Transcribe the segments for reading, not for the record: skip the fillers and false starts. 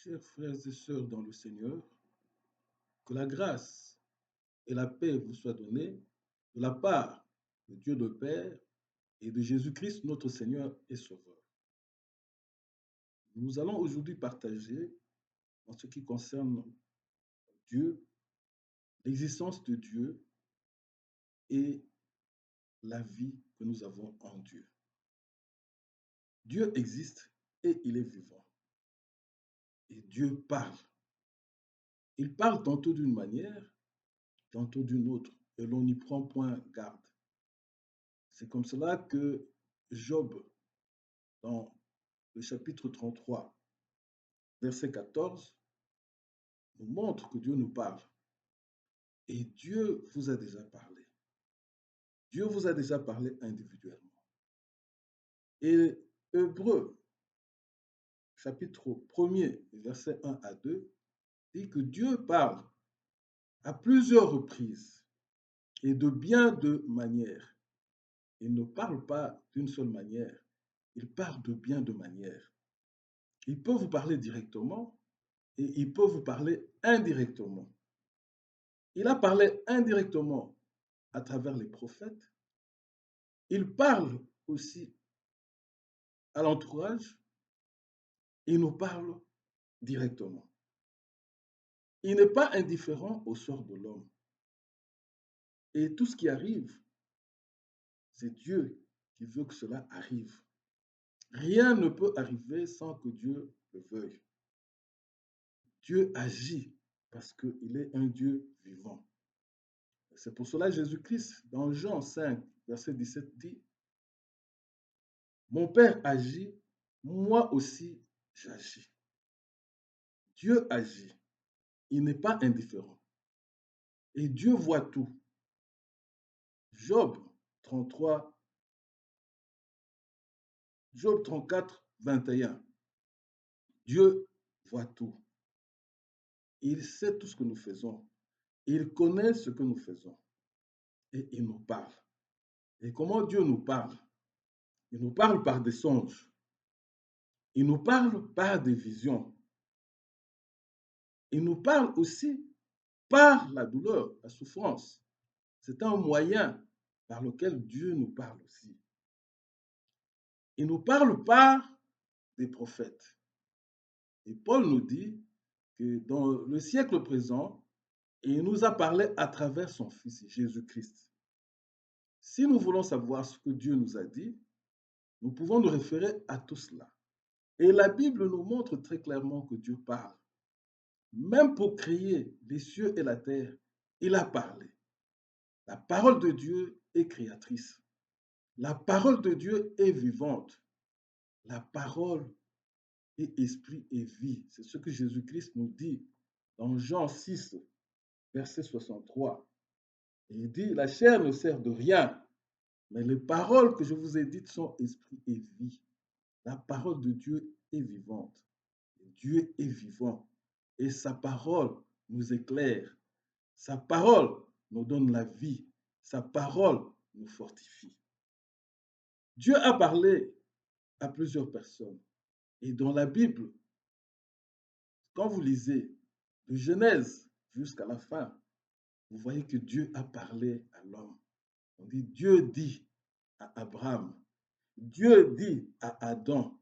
Chers frères et sœurs dans le Seigneur, que la grâce et la paix vous soient données de la part de Dieu le Père et de Jésus-Christ, notre Seigneur et Sauveur. Nous allons aujourd'hui partager en ce qui concerne Dieu, l'existence de Dieu et la vie que nous avons en Dieu. Dieu existe et il est vivant. Et Dieu parle. Il parle tantôt d'une manière, tantôt d'une autre, et l'on n'y prend point garde. C'est comme cela que Job, dans le chapitre 33, verset 14, nous montre que Dieu nous parle. Et Dieu vous a déjà parlé. Dieu vous a déjà parlé individuellement. Et Hébreux, chapitre 1er, verset 1 à 2, dit que Dieu parle à plusieurs reprises et de bien de manières. Il ne parle pas d'une seule manière, il parle de bien de manières. Il peut vous parler directement et il peut vous parler indirectement. Il a parlé indirectement à travers les prophètes. Il parle aussi à l'entourage. Il nous parle directement. Il n'est pas indifférent au sort de l'homme. Et tout ce qui arrive, c'est Dieu qui veut que cela arrive. Rien ne peut arriver sans que Dieu le veuille. Dieu agit parce qu'il est un Dieu vivant. C'est pour cela que Jésus-Christ, dans Jean 5, verset 17, dit, mon Père agit, moi aussi j'agis. Dieu agit. Il n'est pas indifférent. Et Dieu voit tout. Job 33, Job 34, 21. Dieu voit tout. Il sait tout ce que nous faisons. Il connaît ce que nous faisons. Et il nous parle. Et comment Dieu nous parle? Il nous parle par des songes. Il nous parle par des visions. Il nous parle aussi par la douleur, la souffrance. C'est un moyen par lequel Dieu nous parle aussi. Il nous parle par des prophètes. Et Paul nous dit que dans le siècle présent, il nous a parlé à travers son Fils Jésus-Christ. Si nous voulons savoir ce que Dieu nous a dit, nous pouvons nous référer à tout cela. Et la Bible nous montre très clairement que Dieu parle. Même pour créer les cieux et la terre, il a parlé. La parole de Dieu est créatrice. La parole de Dieu est vivante. La parole est esprit et vie. C'est ce que Jésus-Christ nous dit dans Jean 6, verset 63. Et il dit, la chair ne sert de rien, mais les paroles que je vous ai dites sont esprit et vie. La parole de Dieu est vivante. Dieu est vivant. Et sa parole nous éclaire. Sa parole nous donne la vie. Sa parole nous fortifie. Dieu a parlé à plusieurs personnes. Et dans la Bible, quand vous lisez de Genèse jusqu'à la fin, vous voyez que Dieu a parlé à l'homme. On dit Dieu dit à Abraham, Dieu dit à Adam,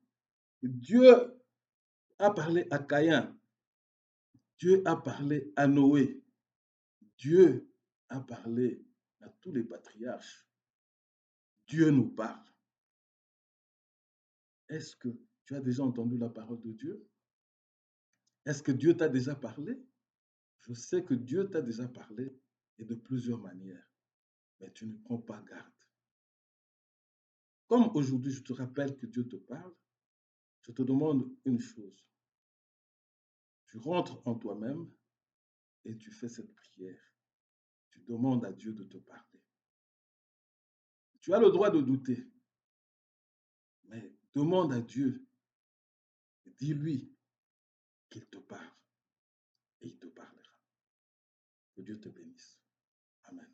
Dieu a parlé à Caïn, Dieu a parlé à Noé, Dieu a parlé à tous les patriarches. Dieu nous parle. Est-ce que tu as déjà entendu la parole de Dieu? Est-ce que Dieu t'a déjà parlé? Je sais que Dieu t'a déjà parlé et de plusieurs manières, mais tu ne prends pas garde. Comme aujourd'hui, je te rappelle que Dieu te parle, je te demande une chose. Tu rentres en toi-même et tu fais cette prière. Tu demandes à Dieu de te parler. Tu as le droit de douter, mais demande à Dieu, dis-lui qu'il te parle et il te parlera. Que Dieu te bénisse. Amen.